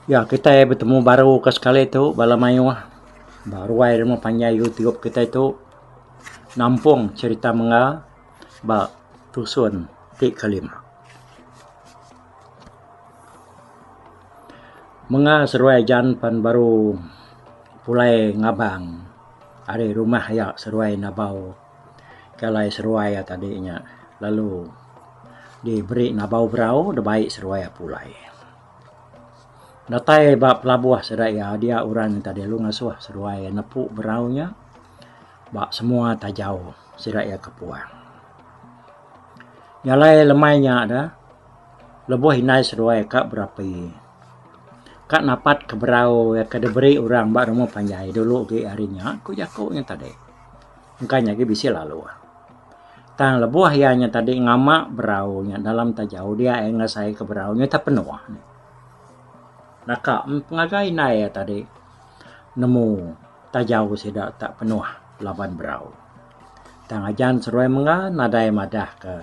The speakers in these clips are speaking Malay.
Ya, kita bertemu baru ke sekali itu, Balamayu. Baru aja mau panjang YouTube kita itu nampung cerita menga ba tusun ti kelima. Menga seruai jan pan baru pulai ngabang. Ada rumah ya seruai nabau. Kalai seruai ya tadinya. Lalu diberi nabau berau, dah baik seruai pulai. Datai ba pelabuh sedaya dia orang tadi lu ngasuh seruai nepuk beraunya. Ba semua tajau sedaya kepuang. Nyalai lemainya ada. Lebuh hinai seruai kak berapi. Kak napat ke berau ya ke diberi orang ba rumah panjai dulu ke harinya aku jakuknya tadi. Makanya ke bisa lalu. Tang lebuh hianya tadi ngamak beraunya dalam tajau dia ngasai ke beraunya tak penuh. Nah kak pengagai nai ya tadi nemu tajau tidak tak penuh laban berau. Tang ajan seruai menga nadai madah ke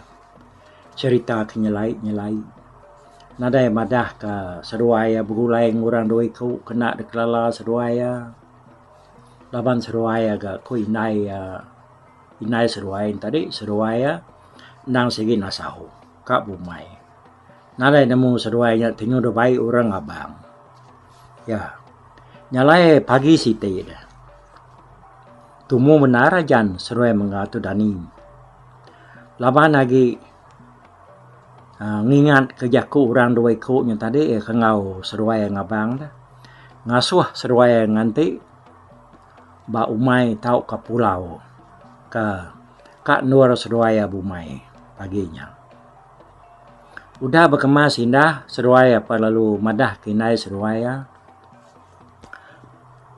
cerita kenyelai-nyelai. Nadai madah ke seruaya berulai ngurang doi ku kena dekelala seruaya. Laban seruaya ke ku inai seruaya tadi seruaya nang segi nasahu kak bumai. Nadai nemu seruaya tingu do baik orang abang. Ya. Nyalai pagi siti dah. Tumu menara jan seruai mengatu dani. Laban lagi ngingat kejaku orang dua ikutnya tadi kengau seruai ngabang dah. Ngasuh seruai nganti ba umai tau ke pulau ke kak nur seruai bumai paginya. Udah berkemas indah seruai apa lalu madah kinai seruai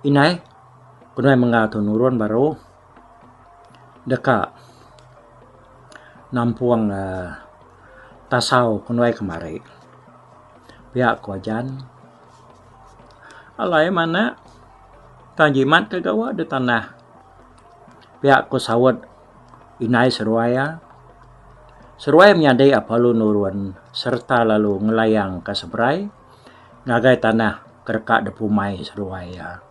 inai kunai mengatu nurun baru dekat nampuang tasau kunai kemari pihak kuajan alai mana tanjimat ke gawa de tanah pihak ku sawat inai seruaya seruai menyadai apa lu nurun serta lalu ngelayang ke seberai ngagai tanah kerkak depumai seruaya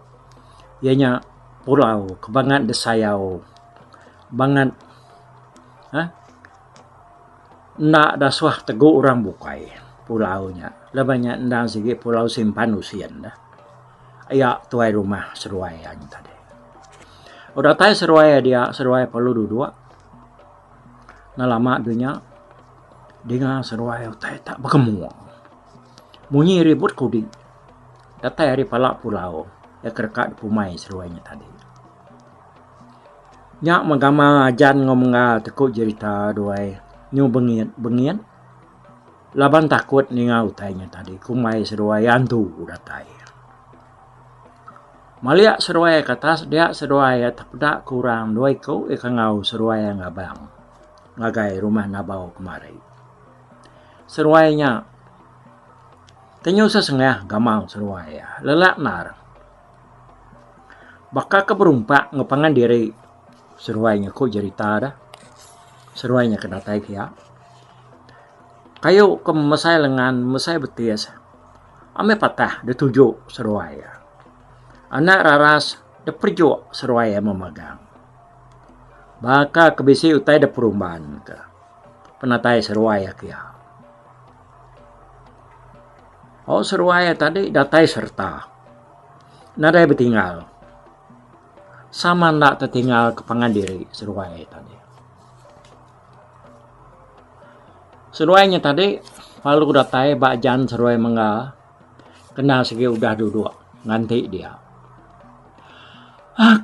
ianya pulau kebangat desayau banget nak dasuah teguh orang bukai pulaunya lebihnya ndang segi pulau simpan usian dah ayak tuai rumah seruaya tadi udah tay seruaya dia seruaya perlu duduk na lama dunia dengan seruaya tay tak berkemu munyi ribut kudi datai hari palak pulau ya kerkat pumai seruainya tadi. Nyak menggama ajan ngomong tekuk cerita doai nyu bengian laban takut ninga utainya tadi kumai seruai antu datai. Maliak seruai katas dia seruai tak kurang doai kau ngau seruai ngabang ngagai rumah nabau kemari. Seruainya tenyu sesengah gamau seruai lelak nar. Baka keberumpak ngepangan diri seruainya ku cerita dah. Seruainya kena tai kia. Kayu ke mesai lengan, mesai betis. Ame patah de tujuk seruaya. Anak raras de perjuk seruaya memegang. Baka kebisi utai de perumahan ke. Penatai seruaya kia. Oh seruaya tadi datai serta. Nadai bertinggal. Sama ndak tertinggal kepangan diri seruai tadi. Seruainya tadi lalu datai bajan seruai menga kena segi udah duduk nganti dia.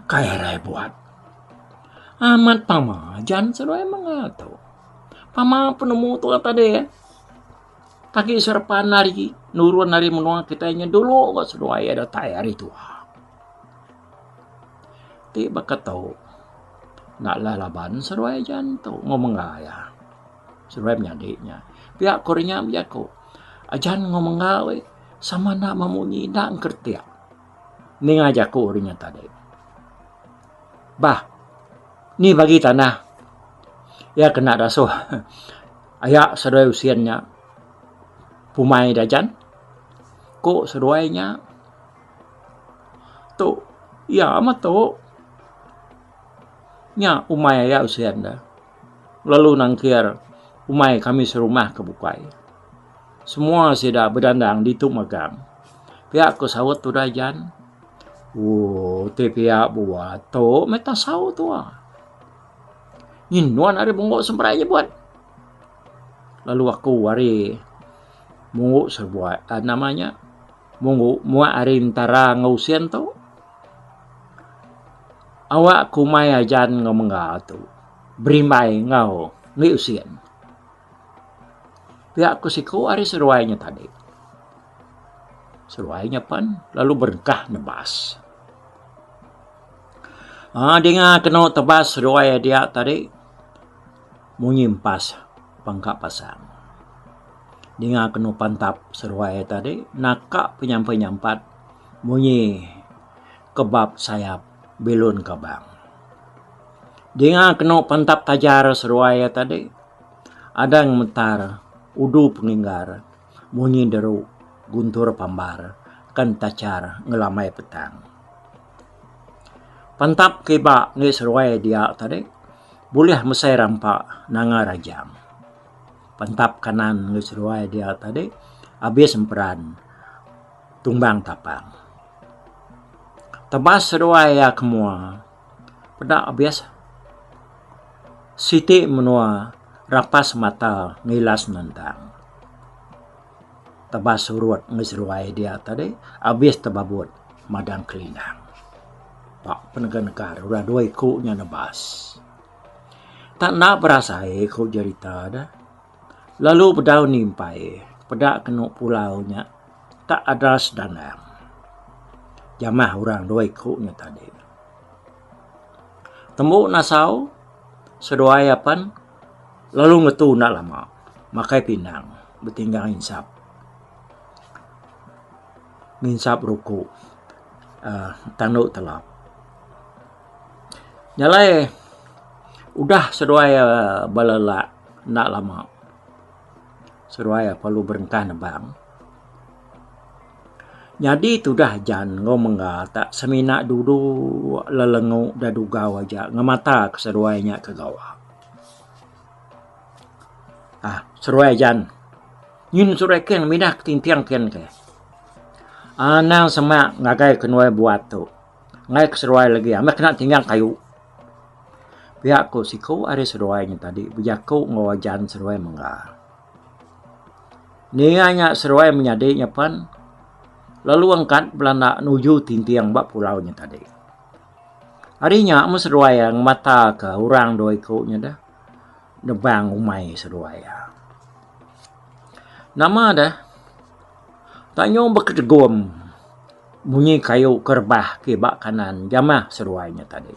Kaya buat. Amat pamajan seruai menga tu. Pama penemu tu tadi Pagi serpan nari nurun nari menua kitanya dulu kok seruai datai hari tua. Ti bakat tahu nak lalaban seruai jantung ngomong ya seruai menyadiknya pihak kornya biaku ajan ngomong gawe sama nak mamunyi nak kertia ni ngajak orinya tadi bah ni bagi tanah ya kena dasuh ayak seruai usiannya pumai dajan Kok seruainya tu ya amat tu nya umay ya usian dah. Lalu nangkir umay kami serumah kebukai. Semua sudah berdandang di tu magang. Pihak ko sawat tu dajan. Te pihak buat tu meta saw tu Nyinuan hari bungo sembranya buat. Lalu aku hari mungu serbuat namanya mungu mua hari intara ngausian tu. Awak kumay ajan ngomong tu. Berimay ngau ngi usian. Pihak ko siku hari seruainya tadi. Seruainya pan lalu berkah nebas. Dia kena tebas seruai dia tadi munyimpas pangkak pasang. Dia kena pantap seruai tadi nakak penyampai-nyampat munyi kebab sayap belon kabang. Dia kena pantap tajar seruai tadi ada yang mentar udu penginggar munyi deru guntur pambar kan tacar ngelamai petang. Pantap keba ngi seruai dia tadi boleh mesai rampak nanga rajang. Pantap kanan ngi seruai dia tadi habis semperan tumbang tapang. Tebas seruai ya kemua pada habis siti menua rapas mata ngilas nentang. Tebas surut ngi seruai dia tadi habis tebabut madang kelinang. Pak penegak-negara udah dua ikutnya nebas. Tak nak berasa ikut cerita dah. Lalu bedau nimpai pedak kena pulaunya tak ada sedanang. Jamah orang dua ikutnya tadi. Tembuk nasau seduai apan lalu ngetu nak lama makai pinang bertinggal insap. Nginsap ruku tanduk telap. Nyalai udah seduai balala nak lama. Seduai perlu berengkah nebang. Jadi tu dah jan ngomong tak semina dulu lelengu dah duga wajah ngemata keseduainya ke gawah. Seruai jan. Nyun surai ken minak tintiang ken ke. Nang semak ngagai kenuai buat tu. Ngai keseruai lagi amak kena tinggal kayu. Pihak ko siku ada seruainya tadi. Bijaku ngawajan seruai menga. Nianya seruai menyadiknya pan. Lalu angkat belanda nuju tintiang bak pulaunya tadi. Harinya seruai yang mata ke orang dua ikutnya dah. Nebang umai seruai. Nama dah. Tanya berkedegum. Bunyi kayu kerbah ke bak kanan. Jamah seruainya tadi.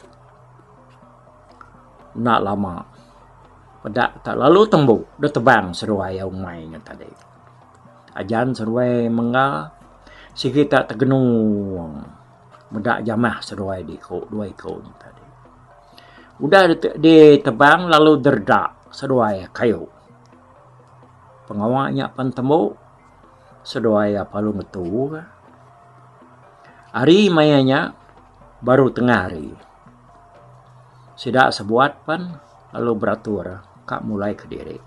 Nak lama. Pedak tak lalu tembuk. Dah tebang seruai umainya tadi. Ajan seruai mengal. Sikit tak tergenung. Medak jamah seruai di dua ikutnya tadi. Udah ditebang lalu derdak seruai kayu. Pengawaknya pan tembuk. Seruai palu ngetu. Hari mayanya baru tengah hari. Sidak sebuat pan lalu beratur kak mulai ke diri.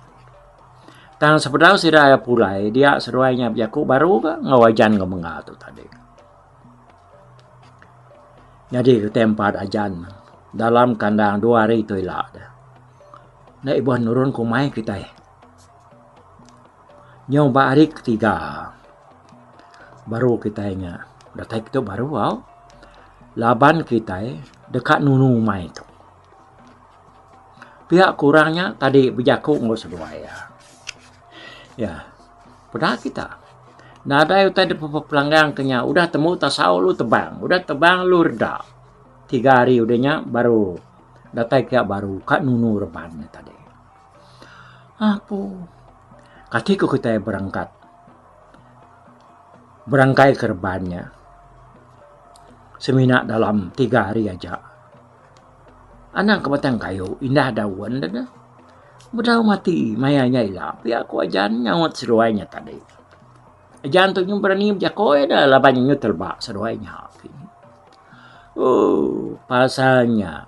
Tang sepedau sidak pulai dia seruainya biaku baru ke ngawajan ngemenga tu tadi. Jadi ke tempat ajan dalam kandang 2 hari tu ilak dah. Nak ibu nurun kumai kita nyoba hari ketiga baru kita nya datang itu baru laban kita dekat nunu mai tu. Pihak kurangnya tadi bejaku ngos seruai ya. Pada kita. Nada itu tadi pelanggang kenya udah temu tasau lu tebang, udah tebang lu reda. 3 hari udahnya baru datang ke baru kat nunu rebannya tadi. Apa? Ketika kita berangkai ke rebannya. Semina dalam 3 hari aja. Anak kebatang kayu indah daun dah. Bedau mati mayanya ilah. Pihak ku ajan nyawat seruainya tadi. Ajan tu yung berani berjakoi dah lah banyaknya terbak seruainya. Oh, pasalnya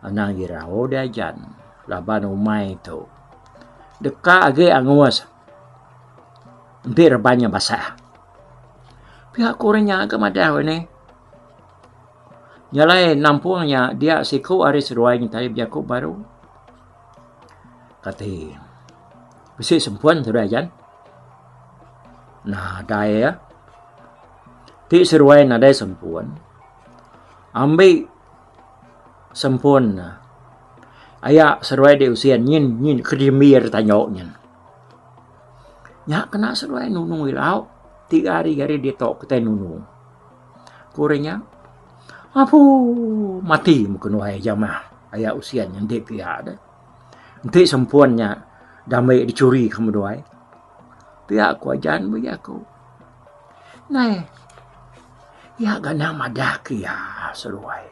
anang irao dia ajan laban umai tu. Dekat age angus. Hampir banyak basah. Pihak kurangnya agak madah ni. Nyalai nampungnya dia siku hari seruainya tadi berjakoi baru. Kati, besi sempuan tu ajan. Nah, daya ti seruai nadai sempuan. Ambil sempuan na. Ayak seruai di usia nyin kedimir tanyok nyin. Nya kena seruai nunung ilau. 3 hari dia tok kita nunung. Kurangnya apu mati mungkin wahai jamaah. Ayak usia nyin di pihak dah. Nanti sempuannya damai dicuri kamu doai. Pihak ku ajan bagi aku. Nah, ya gana madah kia seruai.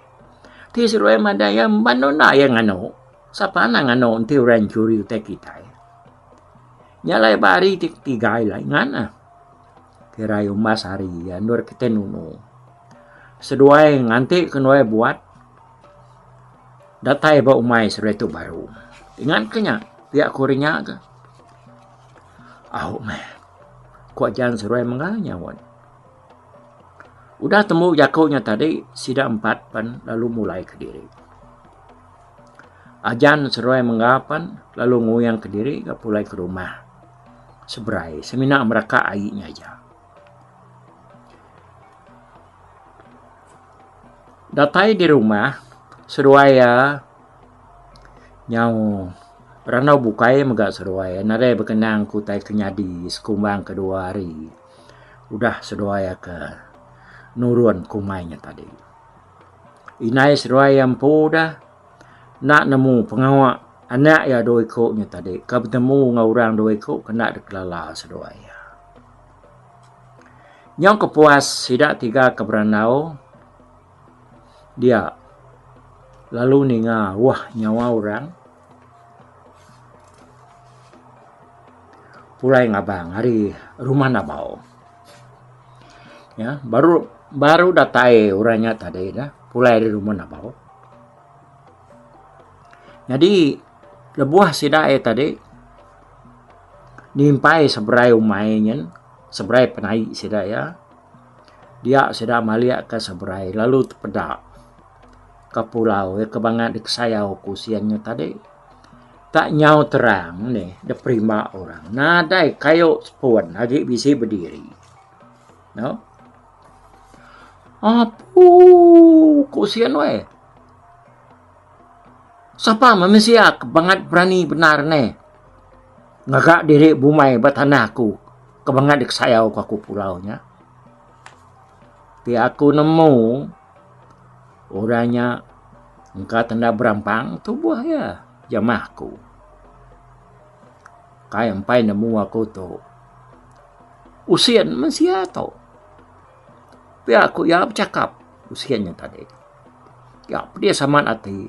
Ti seruai madah yang mana na yang ano. Sapa na ano nanti orang curi utai kita. Nyalai bari tigai lah ngana. Kira yung mas hari ya nur kita nunu. Seduai nganti kenuai buat. Datai ba umai seruai tu baru. Ingat kenya pihak kurinya ke. Meh. Kuat jangan seruai mengganya wan. Udah temu jakaunya tadi sida 4 pan lalu mulai ke diri. Ajan seruai menggapan lalu nguyang ke diri ke pulai ke rumah. Seberai semina mereka airnya aja. Datai di rumah seruai ya nyau Ranau bukai megak seruai. Nadai berkenang kutai kenyadi sekumbang kedua hari. Udah seruai ke nurun kumainya tadi. Inai seruai yang dah nak nemu pengawak anak ya doi koknya tadi. Kau bertemu dengan orang doi kok kena dekelala seruai. Yang kepuas sidak 3 keberanau. Dia lalu ninga wah nyawa orang. Pulai ngabang hari rumah nabau. Ya, baru datai orangnya tadi dah. Pulai dari rumah nabau. Jadi lebuah sidai tadi nimpai seberai umainya, seberai penai sidai ya. Dia sedang maliak ke seberai lalu terpedak ke pulau ke bangat dek saya kusiannya tadi. Tak nyau terang nih, de prima orang. Nadai kayu sepuan, lagi bisa berdiri. No? Apu, kusian we. Siapa manusia kebangat berani benar nih. Ngagak diri bumai batanahku. Kebangat dek saya aku pulaunya. Tapi aku nemu orangnya engkau tanda berampang tubuh ya. Jamahku. Kaya empai nemu aku tu. Usian manusia tu. Tapi aku ya bercakap usianya tadi. Ya dia sama hati.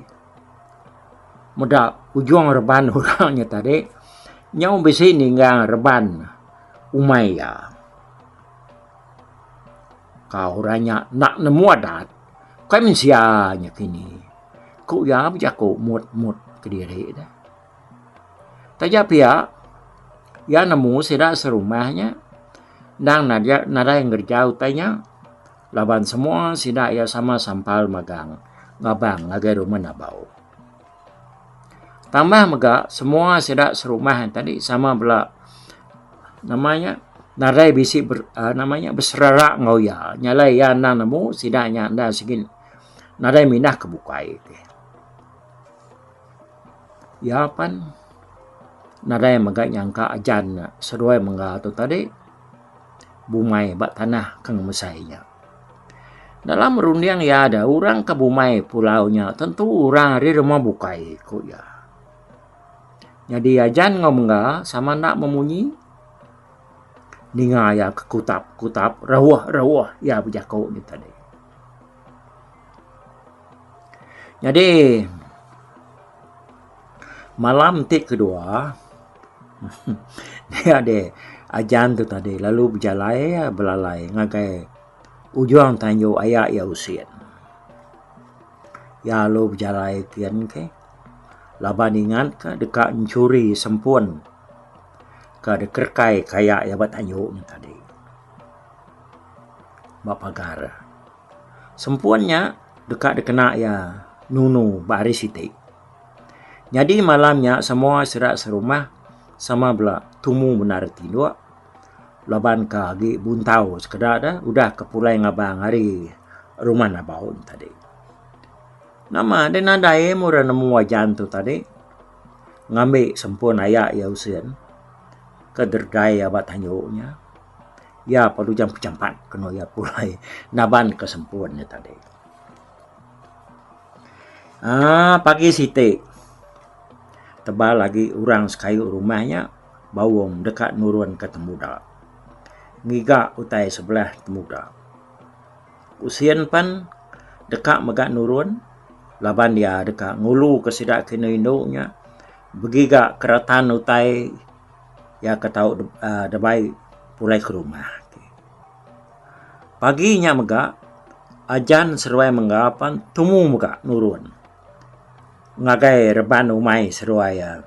Muda ujung reban orangnya tadi. Nyau besi ninggang reban umaya. Kau orangnya nak nemu adat. Kaya manusianya kini. Ku ya bercakap mut diri dah. Tajak pihak ya nemu sidak serumahnya dan nada yang kerja utainya laban semua sidak ya sama sampal magang ngabang agar rumah nabau. Tambah megak semua sidak serumah tadi sama bela namanya nada bisi namanya berserarak ngoya nyalai ya nemu sidaknya anda segin nada minah kebukai. Ya pan nada yang megak nyangka ajan seruai mengga tu tadi bumai bak tanah kang mesainya. Dalam rundiang ya ada orang ke bumai pulaunya tentu orang hari rumah bukai kok ya. Jadi ajan ngomong sama nak memunyi ninga ya ke kutap rawah ya berjakau ni tadi. Jadi malam ti kedua dia ada Ajan tu tadi lalu berjalai belalai ngagai ujung tanyo ayak ya usian. Ya lo berjalai kian ke. Laban ingat ke dekat mencuri sempun ke dekerkai kayak ya bat tanyo ni tadi. Bapagar. Sempuannya dekat dekena ya nunu baris siti. Jadi malamnya semua serak serumah sama bela tumu benar tindua. Laban ka agi buntau sekedar dah udah kepulai ngabang hari rumah nabaun tadi. Nama dan nadai mura nemu wajan tu tadi. Ngambil sempun ayak ya usian. Kederdai ya bat tanyonya. Ya perlu jam kecampat kena ya pulai naban kesempuannya tadi. Pagi siti. Tebal lagi orang sekayu rumahnya bawang dekat nurun ke temuda. Ngiga utai sebelah temuda. Usian pan dekat megak nurun. Laban dia dekat ngulu ke sidak kena induknya. Begiga keratan utai ya ketau debai pulai ke rumah. Paginya megak ajan seruai menggapan tumu megak nurun. Ngagai reban umai seruai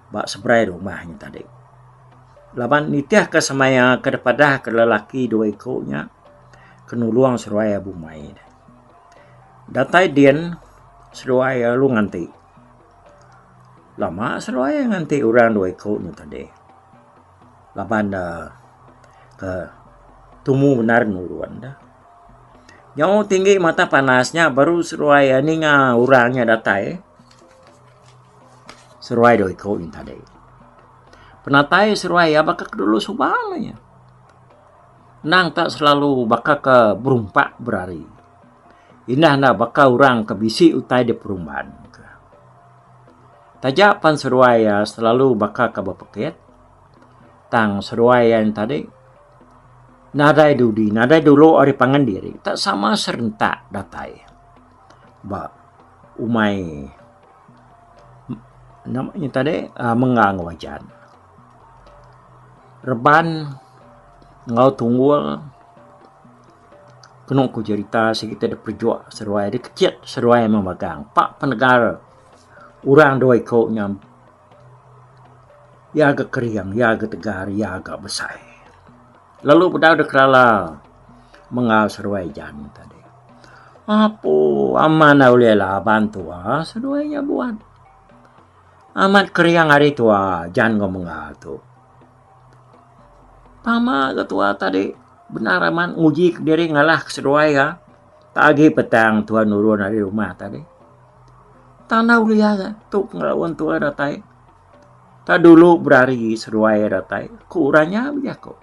bak seberai rumahnya tadi. Laban nitiah ke semaya ke depadah ke lelaki dua ikutnya kenuluang seruai bumai. Datai dian seruai lu nganti. Lama seruai nganti orang dua ikutnya tadi. Laban ke tumu benar nuruan dah. Yang tinggi mata panasnya baru seruai ninga orangnya datai. Seruai doi kau ini tadi. Penatai seruai ya bakal dulu subalanya. Nang tak selalu bakal ke berumpak berari. Indah na bakal orang ke bisi utai di perumahan. Tajak pan seruai ya selalu bakal ke bapakit. Tang seruai yang tadi. Nadai dulu ori pangan diri. Tak sama serentak datai. Ba umai namanya tadi mengang wajan. Reban ngau tunggul kenung ku cerita sekitar ada perjuak seruai dia kecil seruai memegang pak penegar orang dua ikutnya ya agak keriang ya agak tegar ya agak besar. Lalu pada kerala mengal seruai jan tadi. Apa aman aulialah bantu seruainya buat. Amat keriang hari tua jan ngomong tu. Pama ketua tadi benar aman uji diri ngalah seruai ya. Tagi petang tuan nurun dari rumah tadi. Tanah ulia tu ngelawan tua datai. Tak dulu berari seruai datai. Kurangnya biako.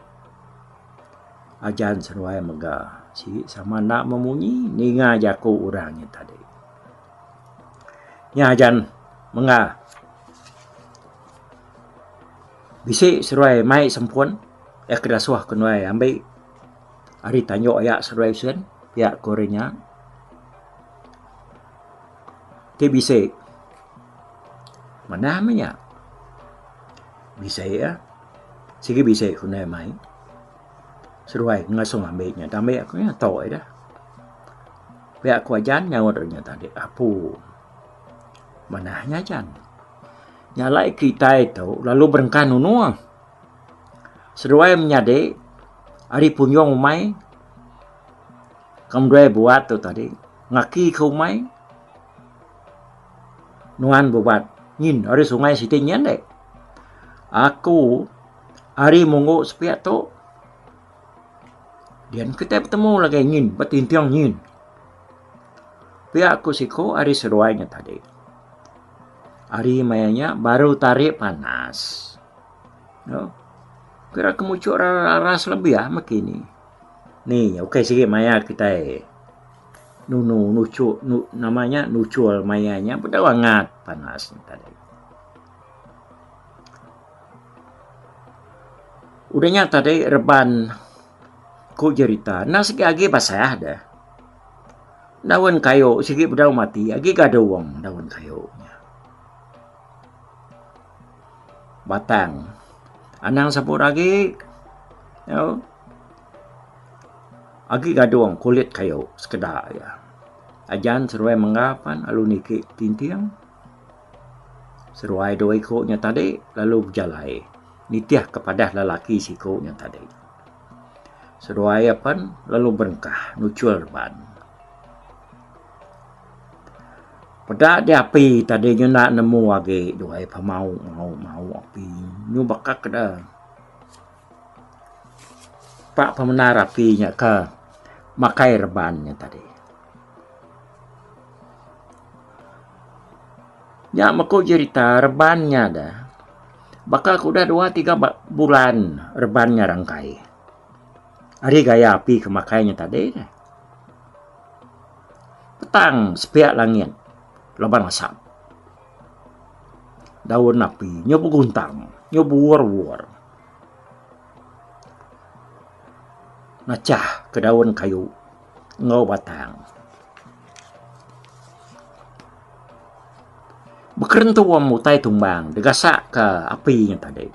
Ajan seruai megah si sama nak memunyi ninga jaku orangnya tadi. Ya ajan mengah. Bisik seruai mai sempun ya kedasuah kenuai ambil hari tanyo ayak seruai sen ya korenya ke bisik mana namanya bisik ya sige bisik kunai mai seruai ngasong ambilnya tambah aku nya tahu dah pihak kuajan nyawadnya tadi apu manahnya jan nyalai kita itu lalu berengkan nunuang seruai menyade hari punyong umai kamdue buat tu tadi ngaki ke umai nuan buat ngin hari sungai sitingnya dek aku hari munggu sepiak tu dian kita bertemu lagi ngin batintiang ngin pihak aku siku hari seruainya tadi. Hari mayanya baru tarik panas. No? Kira kemucuk ras lebih ya makini. Nih, okey sikit maya kita namanya nucul mayanya pada wangat panas tadi. Udahnya tadi reban ku cerita. Nah sikit lagi basah dah. Daun kayu sikit bedau mati. Lagi gak ada uang daun kayu. Batang. Anang sapur lagi Ya, agi gadong kulit kayo sekedar ya. Ajan seruai menggapan lalu niki tintiang. Seruai doi koknya tadi lalu berjalai. Nitiah kepada lelaki si koknya tadi. Seruai apan lalu berengkah nucul ban. Pada dia api tadi nyo nak nemu lagi doai pamau mau api. Nyo bakak dah. Pak pemenar apinya ke makai rebannya tadi. Ya mako cerita rebannya dah. Bakal kuda 2-3 bulan rebannya rangkai. Hari gaya api kemakainya tadi. Petang sepiak langit. Laban asap. Daun api. Nyo berguntang. Nyo buar-buar. Nacah ke daun kayu. Ngau batang. Bekerentuam mutai tumbang. Degasak ke apinya tadi.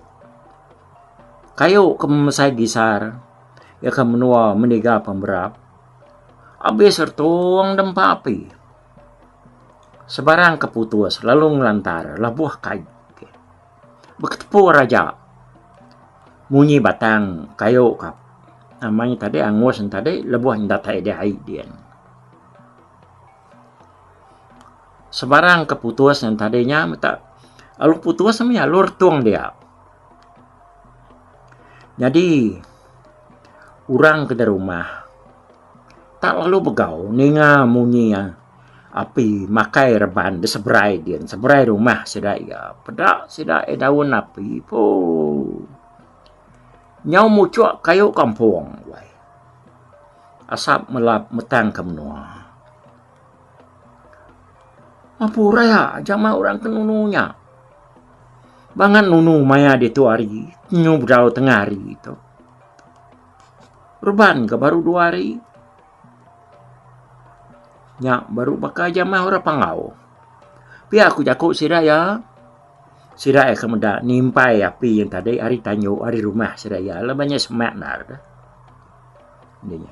Kayu kemesai gisar. Ya ke menua meniga pemberap. Habis sertuang dempa api. Sebarang keputus lalu ngelantar labuh kayu. Beketepu raja. Munyi batang kayu kap. Namanya tadi angus tadi lebuh ndatai dia haidian. Sebarang keputus yang tadinya tak lalu putus semuanya alur tuang dia. Jadi orang ke rumah tak lalu begau ninga munyi api makai reban de seberai dia seberai rumah sedai ya pedak sedai daun api po nyau mucuk kayu kampung wai asap melap metang ke menua apa raya jama orang kenununya bangan nunu maya di tu hari nyu berdau tengah hari itu reban ke baru 2 hari. Ya, baru bakal jamah orang pangau. Pia aku jakuk siraya. Siraya kemudian nimpai api yang tadi hari tanyo, hari rumah siraya. Lebanya semak nar. Ini.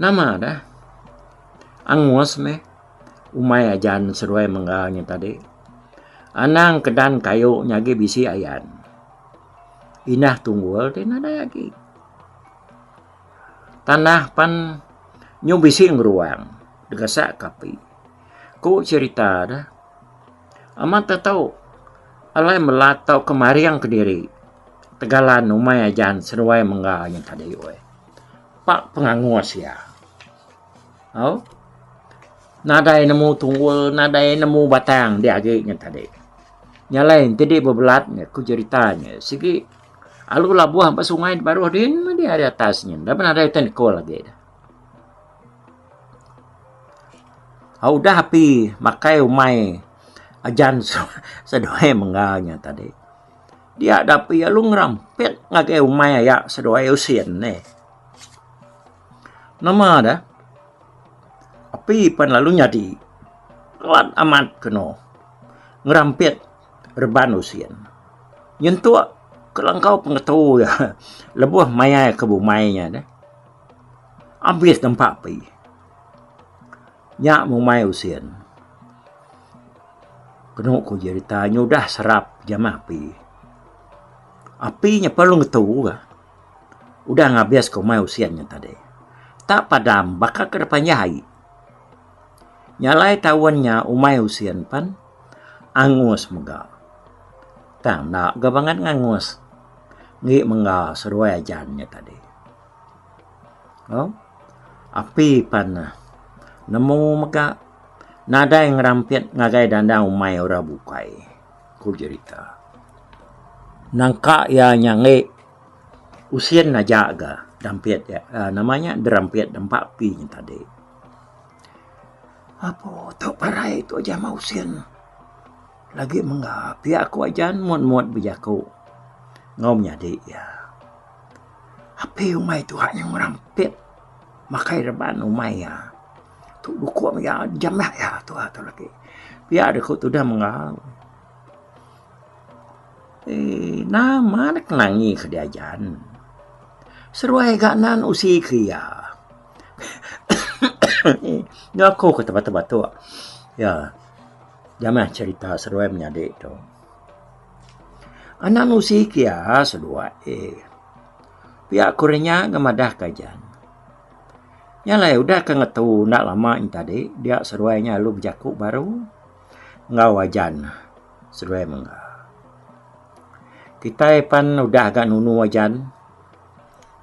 Nama dah. Angus me. Umay ajan seruai menggahnya tadi. Anang kedan kayu nyagi bisi ayan. Inah tunggul dan ada lagi. Tanah pan nyo bising ruang degasak kapi. Ko cerita dah. Amat tak tahu. Alai melatau kemari yang kediri. Tegalan umay ajan seruai menggah yang tadi we. Pak pengangus ya. Oh. Nadai nemu tunggul, nadai nemu batang dia agi yang tadi. Nyalain tadi bebelatnya ku ceritanya. Sigi alu labuh sampai sungai baru din dia di atasnya. Dah pernah ada ikan kol lagi dah. Udah api makai umai ajan sedoai menggahnya tadi. Dia ada api alu ngerampet ngagai umai ya sedoai usian ne. Nama dah. Api pan lalu nyadi. Kuat amat keno. Ngerampet reban usian. Nyentuh kelangkau pengetahu ya. Lebuh maya ke bumainya dah. Habis tempat api. Nyak mumai usian. Kena ku ceritanya udah serap jamah api. Apinya perlu ngetahu ka. Udah ngabias ke umai usiannya tadi. Tak padam bakal ke depannya hai. Nyalai tawannya umai usian pan. Angus megah. Tak nak gabangan angus. Ngi menga seruai ajannya tadi. Oh, api pan nemu mega nada yang rampit ngagai dandang umai ora bukai. Ku cerita. Nangka ya nyange usian na jaga dampit ya. Namanya derampit dampak api tadi. Apa tu parai tu aja mau usian. Lagi menga pihak aku ajan muat-muat bejaku. Ngom nyadi ya. Api umai tu hak yang merampit. Makai reban umai ya. Tu buku ya jamah ya tu atau lagi. Pihak ada ku tu dah mengal. Nama nak nangi ke diajan. Seruai gak nan usi kia. Ni aku ke tempat-tempat tu. Ya, jangan cerita seruai menyadik tu. Anak usi kia seruai. Pihak kurenya gemadah kajan. Nyalai udah ke ngetu nak lama ini tadi. Dia seruainya lu berjakuk baru. Ngau wajan. Seruai menga. Kita pan udah agak nunu wajan.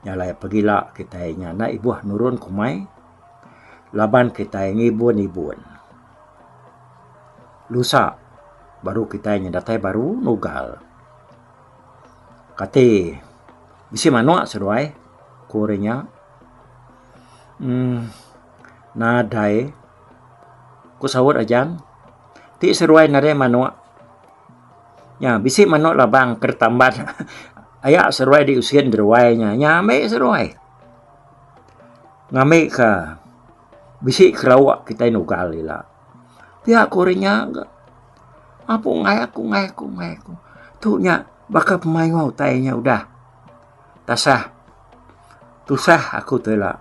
Nyalai pergilah kita nyana ibu nurun kumai. Laban kita ngibun-ibun. Lusa baru kita nyedatai baru nugal. Kati bisi manua seruai kurenya. Nadai ku sawut ajan. Ti seruai nadai manua. Ya, bisi manuk labang kertambat. Ayak seruai di usian deruainya. Nyame seruai. Ngame ka. Bisi kelawak kita nugal lila. Pihak kurenya. Aku ngai. Tu nya baka pemain mau tanya udah. Tasah. Tusah aku telah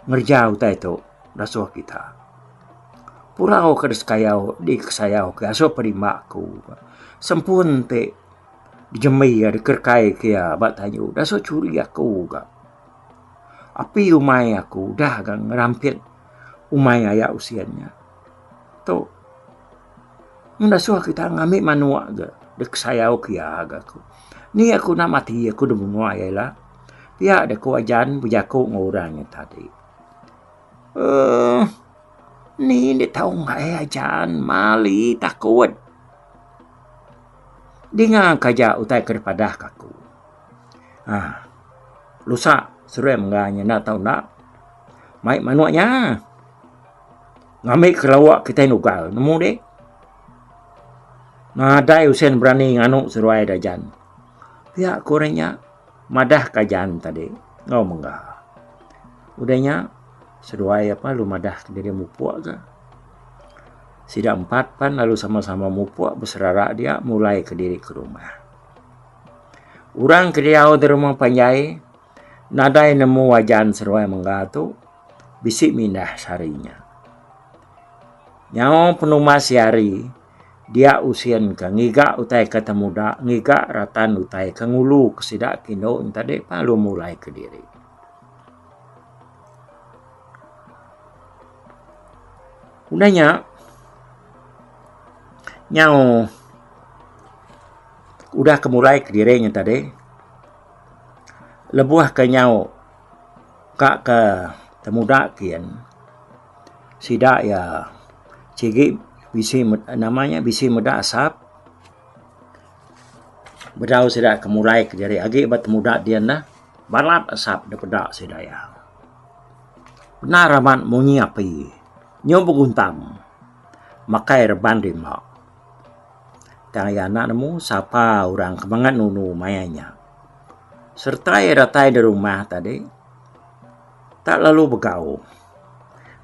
ngerjau tay tu. Dasuh kita. Purau ke kayau di kesayau ke aso perimakku. Sempun te dijemai ada kerkai kia bat tanyu dah so curi aku ga api umai aku dah gang ngerampit umai ayak usianya tu nda so kita ngamik manua ga dek sayau kia agaku ni aku nak mati aku dah bunuh ayalah pihak ada kewajan bujaku ngorangnya tadi ni dia tahu nggak ajan mali takut dengan kaja utai kepada kaku. Lusa seruai mengganya nak tahu nak. Mai manuaknya. Ngamik kelawak kita nugal. Nemu dek. Nadai usen berani nganu seruai dajan. Pihak kurenya madah kajan tadi. Ngau menggah. Udahnya seruai apa lu madah dari mupuak ke. Sida 4 pan lalu sama-sama mupuak berserarak dia mulai ke diri ke rumah. Urang ke dia di rumah panjai. Nadai nemu wajan seruai menggatu. Bisik mindah sarinya. Nyau penuma siari. Dia usian ke ngiga utai kata muda. Ngiga ratan utai ke ngulu kesidak kino. Tadi lalu mulai ke diri. Udahnya. Nyau udah kemulai ke dirinya tadi. Lebuah ke nyau kak ke temuda kian. Sida ya cigi bisi namanya bisi muda asap. Bedau sida kemulai ke diri agi bat temuda dia dah balat asap daripada sida ya. Benar aman munyi api. Nyo beguntam. Makai reban rimak. Tanya anak nemu siapa orang kemangan nunu mayanya. Serta ratai di rumah tadi. Tak lalu begau.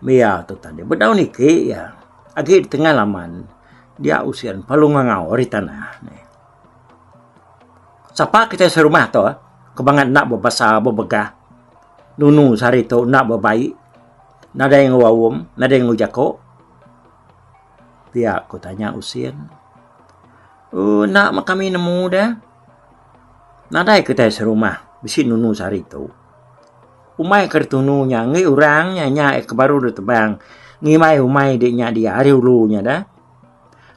Mia tu tadi. Bedau niki ya. Agi di tengah laman. Dia usian palung ngau di tanah. Siapa kita serumah tu. Kebangan nak berbasa berbegah. Nunu sari tu nak berbaik. Nada yang wawum. Nada yang ujako. Pihak ku tanya usian. Nak kami nemu dah. Nadai kita serumah. Bisi nunu sari tu. Umai kertununya. Ngi orangnya ke baru dah tebang. Ngi mai umai dia hari ulunya dah.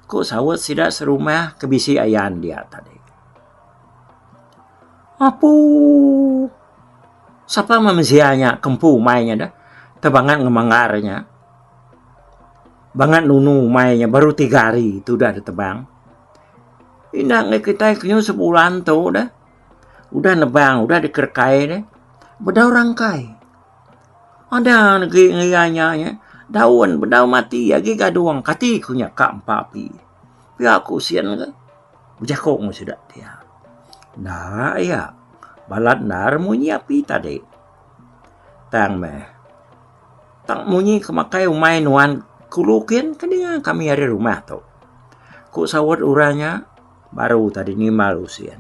Kok sawat sidak serumah ke bisi ayan dia tadi. Apu. Siapa mamsianya kempu umainya dah. Tebangan ngemangarnya. Bangat nunu umainya baru 3 hari itu dah tebang. Inang kita kenyu sebulan tu dah. Udah nebang, udah dikerkai dah. Bedau rangkai. Ada negeri ngiyanya. Daun, bedau mati. Lagi gaduang. Kati kunya kak empapi. Pihak aku usian ke. Bujakok mu sudah dia. Nah ya. Balat nar munyi api tadi. Tang meh. Tang munyi kemakai umai nuan kulukin. Kan dia kami hari rumah tu. Ku sawat uranya. Baru tadi ni mal usian.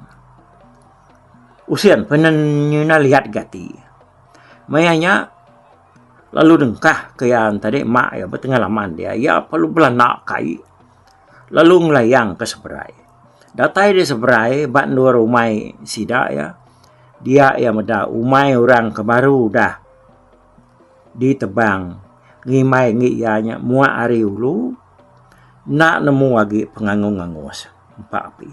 usian penanyuna lihat gati. Mayanya lalu dengkah keyan tadi mak ya bertengalaman dia ya perlu belanak kai lalu ngelayang ke seberai. Datai di seberai bat dua rumai sida ya. Dia ya meda umai orang kebaru dah ditebang ngimai ngiyanya mua ari ulu nak nemu lagi pengangung-angus empat api.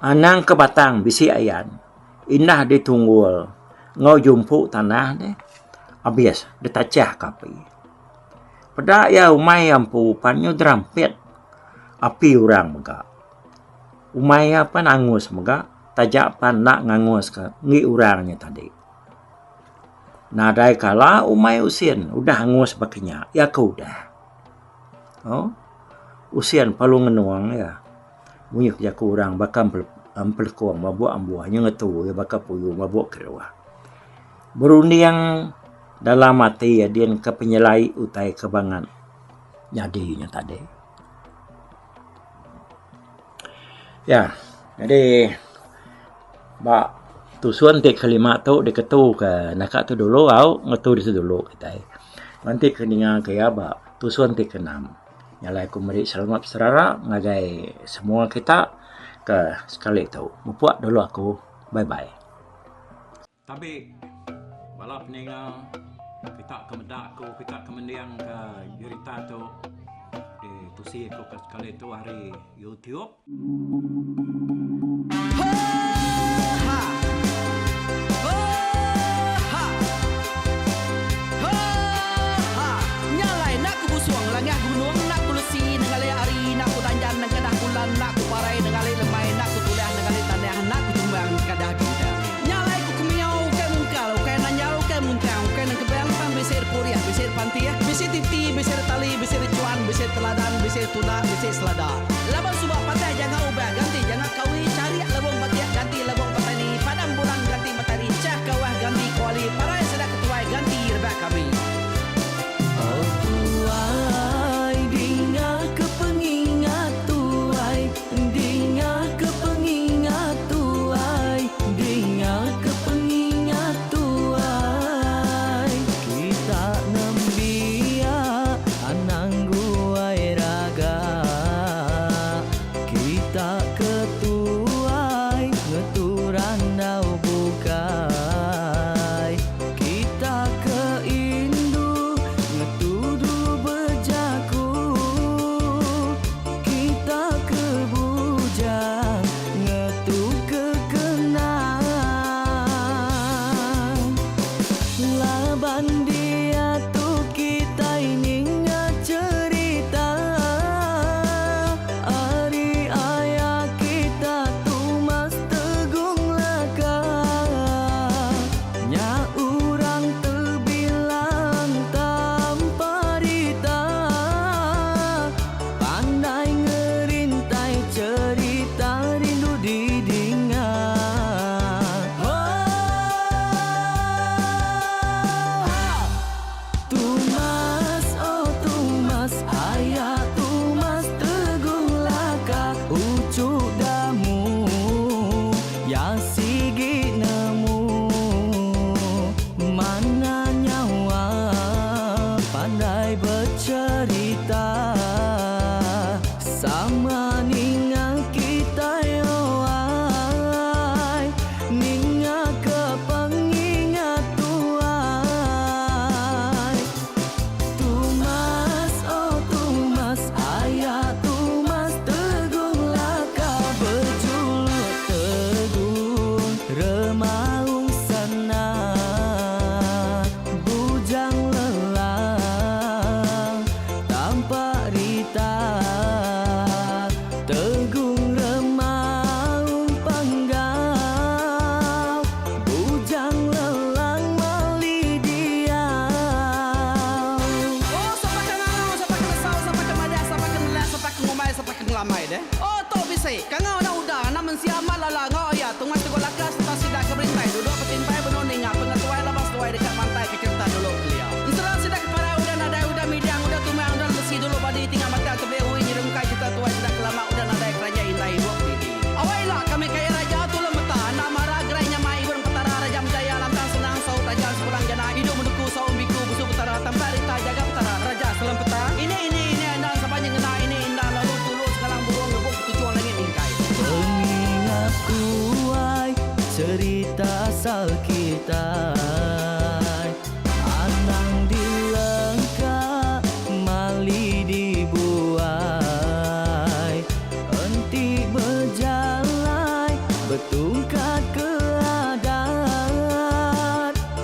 Anang ke batang bisi ayan indah ditunggul ngau jumpu tanah deh abias ditacah kapi. Pada ya umai ampu panyo derampet api orang mega. Umai apa nangus mega tajak pan nak ngangus ke ngi urangnya tadi. Nadai kala umai usian udah angus bakinya ya kau dah. Oh, usian palu ngenuang ya. Bunyi kerja kurang bakal pelekuang mabuk ambuahnya ngetu ya bakal puyu mabuk kerewah. Berunding dalam mati ya dia ke penyelai utai kebangan jadinya tadi. Ya, jadi bak tusuan tik kelima tu diketu ke nakak tu dulu au ngetu di dulu kita. Nanti keninga ke ba tusuan tik keenam. Nyalai ku meri selamat serara ngagai semua kita ke sekali tu. Mupuak dulu aku. Bye bye. Tapi balap ninga kita kemedak ku kita kemendiang ke cerita tu di tusi ku ke sekali tu hari YouTube. Nak ku parai nengali lemai nak ku tulah nengali tanah nak ku tumbang kadah bidang nyalai ku kumiau ke mungkal ke nanjau ke muntang ke nang kebang pam besir puriah besir pantia besir titi besir tali besir cuan besir teladan besir tuna besir selada laban subah patai jangan ubah ganti jangan kawi cari labung patiah ganti labung petani padam bulan ganti matahari cah kawah ganti kuali parai sedak ketuai ganti rebak kami. Oh tuai dinga kepengingat dinga kepengingat tuai kita nembia anang guai raga kita ketuai ngeturan nau bukai kita keindu ngetudu bejaku kita kebujang ngetu kekenang laban dia tu kita ini cerita ari ayah kita tu mas tegung laka nya urang terbilang tanpa rita pandai ngerintai cerita rindu didinga. Tumas oh tumas ayah tumas tegung laka ucuk damu yang sigi nemu mana nyawa pandai bercerita sama ninga kita yoai ninga kepengingat tuai tumas oh tumas ayah tumas tegung laka berjuluk tegung remaung sana bujang lelang tanpa rita tegung remaung panggau bujang lelang mali diau. Oh sampai kangau sampai kesau sampai kemadah sampai kenelah sampai ngomai sampai ngelamai deh. Oh to bisa kangau dah udah namun siapa lala ngau ya tungas tegol lakas tas sidak keberintai duduk petimpai benoning pengatuai labas tuai dekat pantai ke kerta dulu beliau. Serang sidak para udah nada udah midang udah tumang udah besi dulu badi tinggal mata tebehui nyirung kai kita tuai sidak kelama udah nada kerajaan lain dua pidi. Awailah kami kaya raja asal kita. Anang dilengkap mali dibuai, enti berjalan bertungkat keadaan,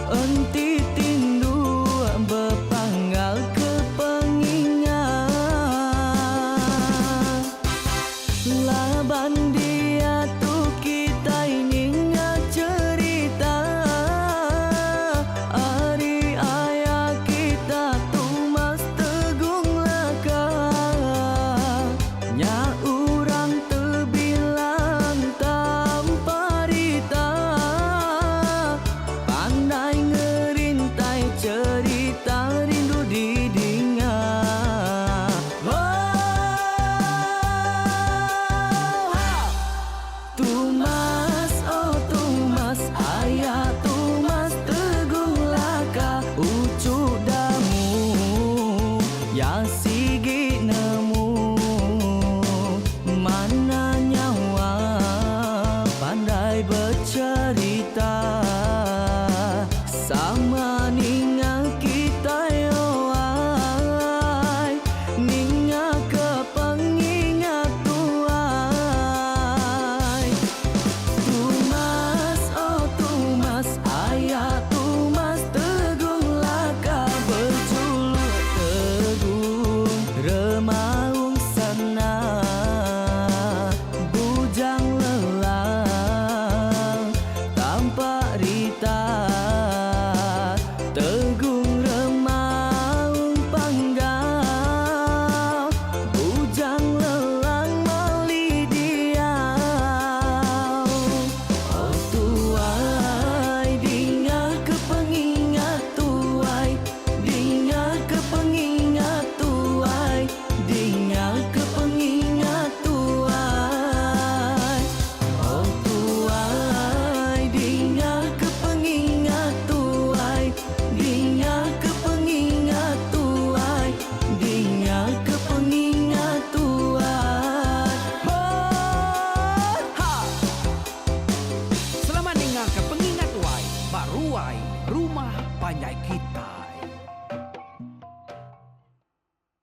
enti tindu berpanggal ke pengingat. Laban